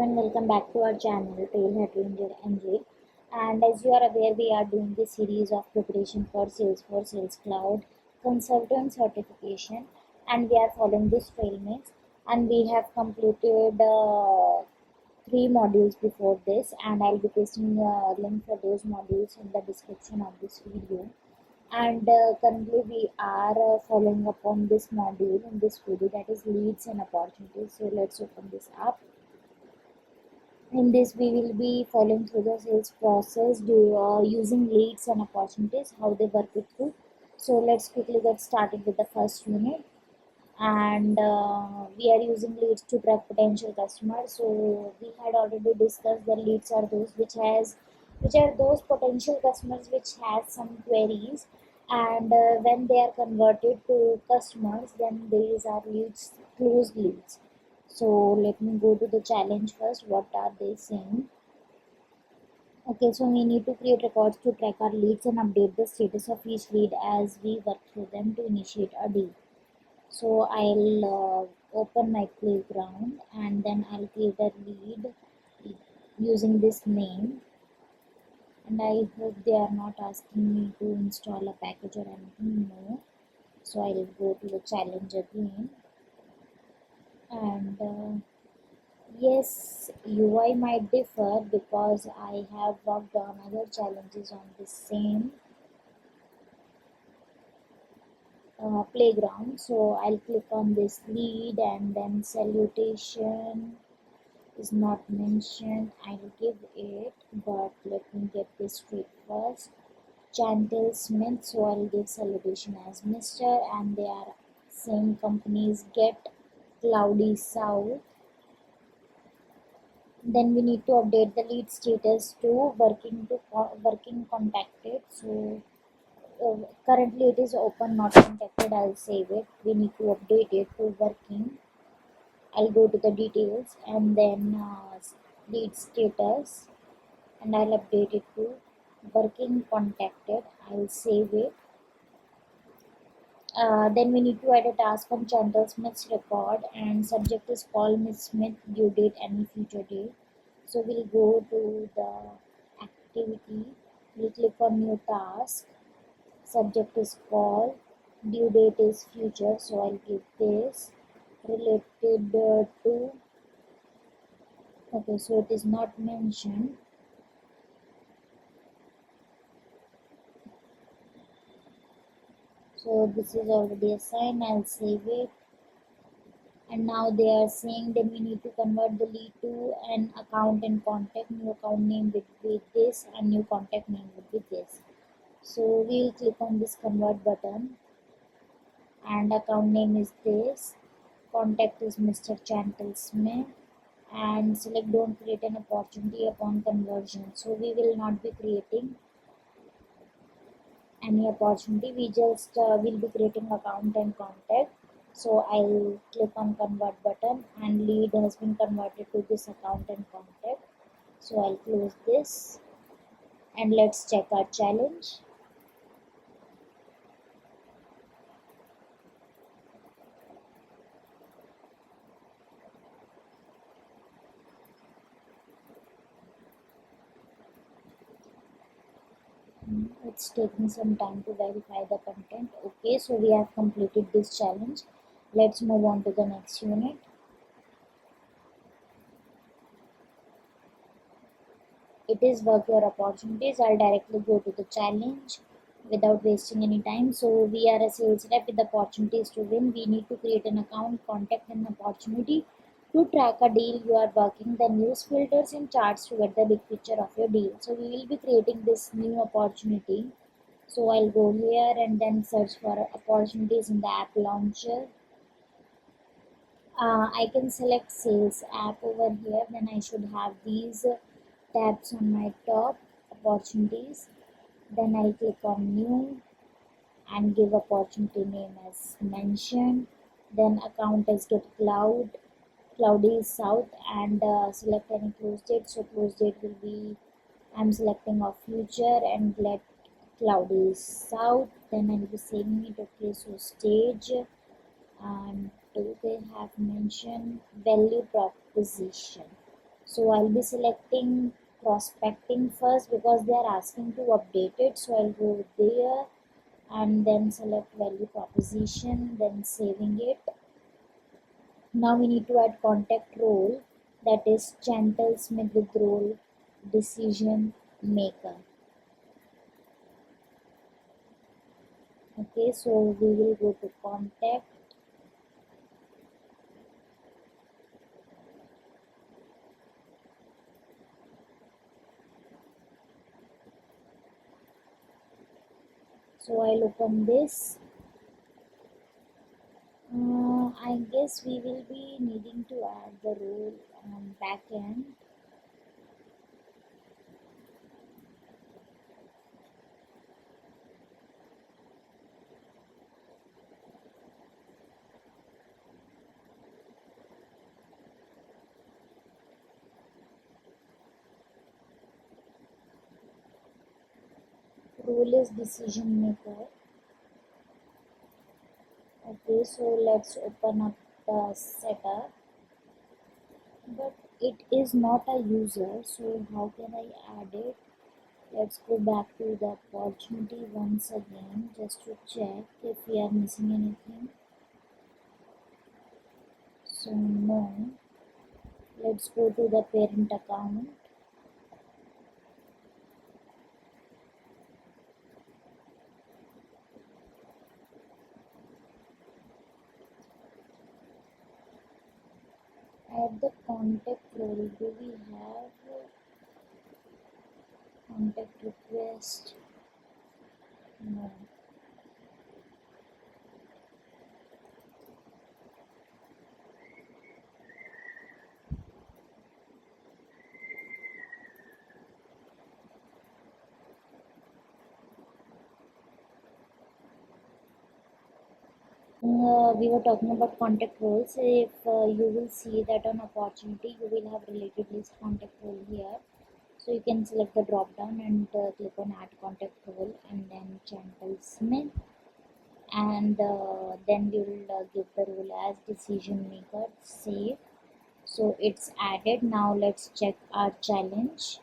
and welcome back to our channel Trailhead Ranger NJ. And as you are aware, we are doing this series of preparation for Salesforce Sales Cloud Consultant Certification, and we are following this trail mix. And we have completed three modules before this, and I'll be pasting a link for those modules in the description of this video. And currently we are following up on this module in this video, that is leads and opportunities. So let's open this up. In this, we will be following through the sales process using leads and opportunities, how they work it through. So let's quickly get started with the first unit. And we are using leads to track potential customers. So we had already discussed that leads are those which are those potential customers which has some queries, and when they are converted to customers, then these are leads, closed leads. So let me go to the challenge first. What are they saying? Okay, so we need to create records to track our leads and update the status of each lead as we work through them to initiate a deal. So I'll open my playground and then I'll create a lead using this name, and I hope they are not asking me to install a package or anything. No. So I'll go to the challenge again, and yes, UI might differ because I have worked on other challenges on the same playground. So I'll click on this lead, and then salutation is not mentioned. I'll give it, but let me get this straight first. Chantel Smith, so I'll give salutation as Mr. and they are same companies. Get Cloudy South. Then we need to update the lead status to working contacted. So currently it is open not contacted. I'll save it. We need to update it to working. I'll go to the details and then lead status, and I'll update it to working contacted. I'll save it. Then we need to add a task on Chantal Smith's record, and subject is call Miss Smith, due date any future date. So we'll go to the activity, we'll click on new task, subject is call, due date is future, so I'll give this related to, okay, so it is not mentioned. So this is already assigned. I'll save it. And now they are saying that we need to convert the lead to an account and contact. New account name would be this and new contact name would be this. So we'll click on this convert button, and account name is this, contact is Mr. Chantal Smith, and select don't create an opportunity upon conversion. So we will not be creating any opportunity, we just will be creating account and contact. So I'll click on convert button, and lead has been converted to this account and contact. So I'll close this, and let's check our challenge. It's taking some time to verify the content. Okay, so we have completed this challenge. Let's move on to the next unit. It is work your opportunities. I'll directly go to the challenge without wasting any time. So we are a sales rep with opportunities to win. We need to create an account, contact, and opportunity to track a deal you are working. Then use filters and charts to get the big picture of your deal. So we will be creating this new opportunity. So I'll go here and then search for opportunities in the app launcher. I can select sales app over here. Then I should have these tabs on my top, opportunities. Then I'll click on new and give opportunity name as mentioned. Then account is get cloudy south, and select any close date. So close date will be, I'm selecting of future and let cloudy south. Then I'll be saving it. Okay, so stage, and do they have mentioned value proposition? So I'll be selecting prospecting first because they are asking to update it. So I'll go there and then select value proposition, then saving it. Now we need to add contact role, that is Chantal Smith with role decision maker. Okay, so we will go to contact. So I'll open this. I guess we will be needing to add the role on back end. Role is decision maker. Okay, so let's open up the setup, but it is not a user, so how can I add it? Let's go back to the opportunity once again just to check if we are missing anything. So no. Let's go to the parent account. At the contact role, do we have contact request? No. We were talking about contact roles. If you will see that on opportunity, you will have related list contact role here. So you can select the drop down and click on add contact role and then Chantal Smith, and then we will give the role as decision maker. Save. So it's added. Now let's check our challenge.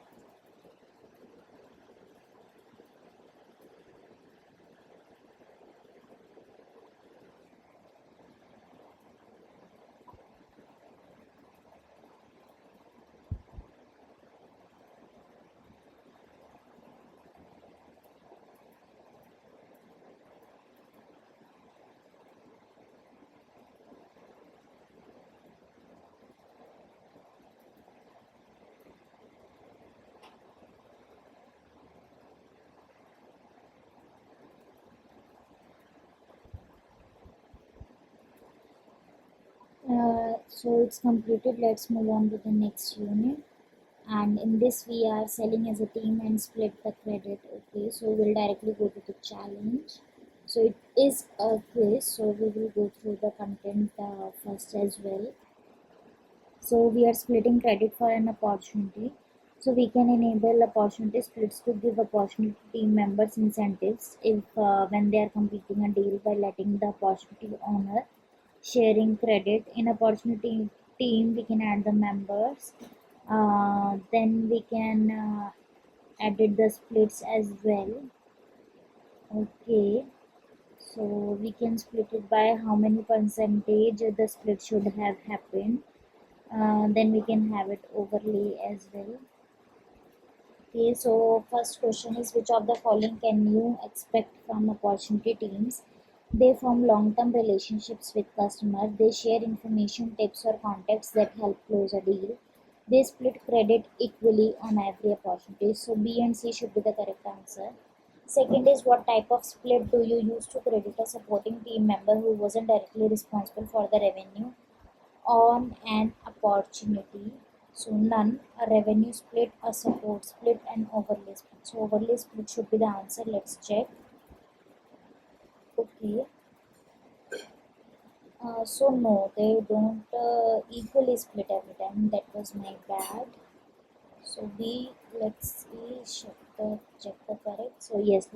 So it's completed. Let's move on to the next unit. And in this we are selling as a team and split the credit. Okay, so we'll directly go to the challenge. So it is a quiz, so we will go through the content first as well. So we are splitting credit for an opportunity. So we can enable opportunity splits to give opportunity team members incentives if when they are completing a deal by letting the opportunity owner sharing credit. In opportunity team we can add the members. Then we can edit the splits as well. Okay, so we can split it by how many percentage the split should have happened. Then we can have it overlay as well. Okay, so first question is, which of the following can you expect from opportunity teams? They form long-term relationships with customers. They share information, tips, or contacts that help close a deal. They split credit equally on every opportunity. So B and C should be the correct answer. Second is, what type of split do you use to credit a supporting team member who wasn't directly responsible for the revenue on an opportunity? So none. A revenue split, a support split, and overlay split. So overlay split should be the answer. Let's check. Okay. So no, they don't equally split every time. That was my bad. So B, let's see, check the correct. So yes,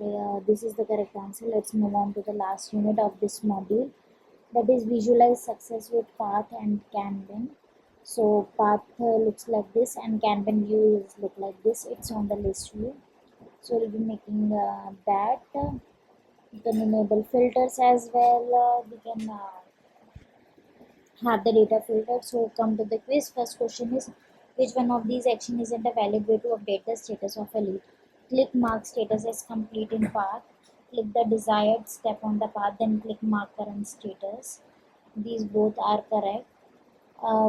this is the correct answer. Let's move on to the last unit of this module. That is visualize success with path and Kanban. So path looks like this and Kanban view is look like this. It's on the list view. So we'll be making that. You can enable filters as well. We can have the data filtered. So come to the quiz. First question is, which one of these action isn't a valid way to update the status of a lead? Click mark status as complete in path. Click the desired step on the path, then click mark current status. These both are correct.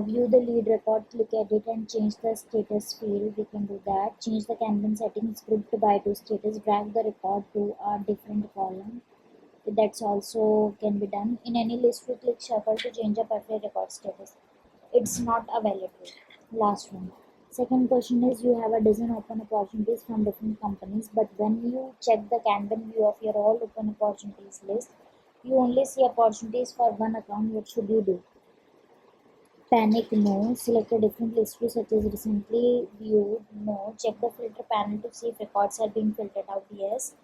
View the lead record, click edit and change the status field. We can do that. Change the Kanban settings grouped by to status. Drag the record to a different column. That's also can be done. In any list, we click shuffle to change a particular record status. It's not a valid way. Last one. Second question is, you have a dozen open opportunities from different companies, but when you check the Kanban view of your all open opportunities list, you only see opportunities for one account. What should you do? Panic, no. Select a different list view such as recently viewed, no. Check the filter panel to see if records are being filtered out, yes.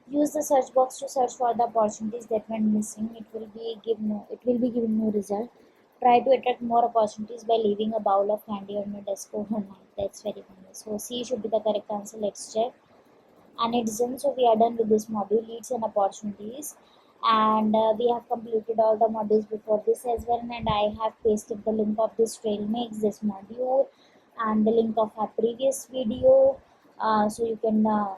Use the search box to search for the opportunities that went missing. It will be giving no result. Try to attract more opportunities by leaving a bowl of candy on your desk overnight. That's very funny. So C should be the correct answer. Let's check. And it's done. So we are done with this module, leads and opportunities, and we have completed all the modules before this as well, and I have pasted the link of this trail makes this module and the link of our previous video, so you can uh,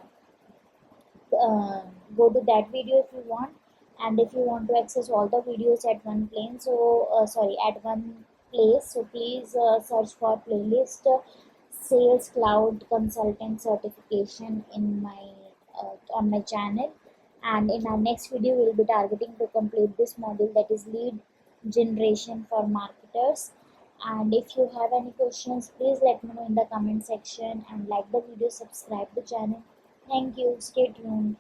go to that video if you want. And if you want to access all the videos at one plane, so at one place, so please search for playlist sales cloud consultant certification in my on my channel. And in our next video we'll be targeting to complete this module, that is lead generation for marketers. And if you have any questions, please let me know in the comment section, and like the video, subscribe the channel. Thank you, stay tuned.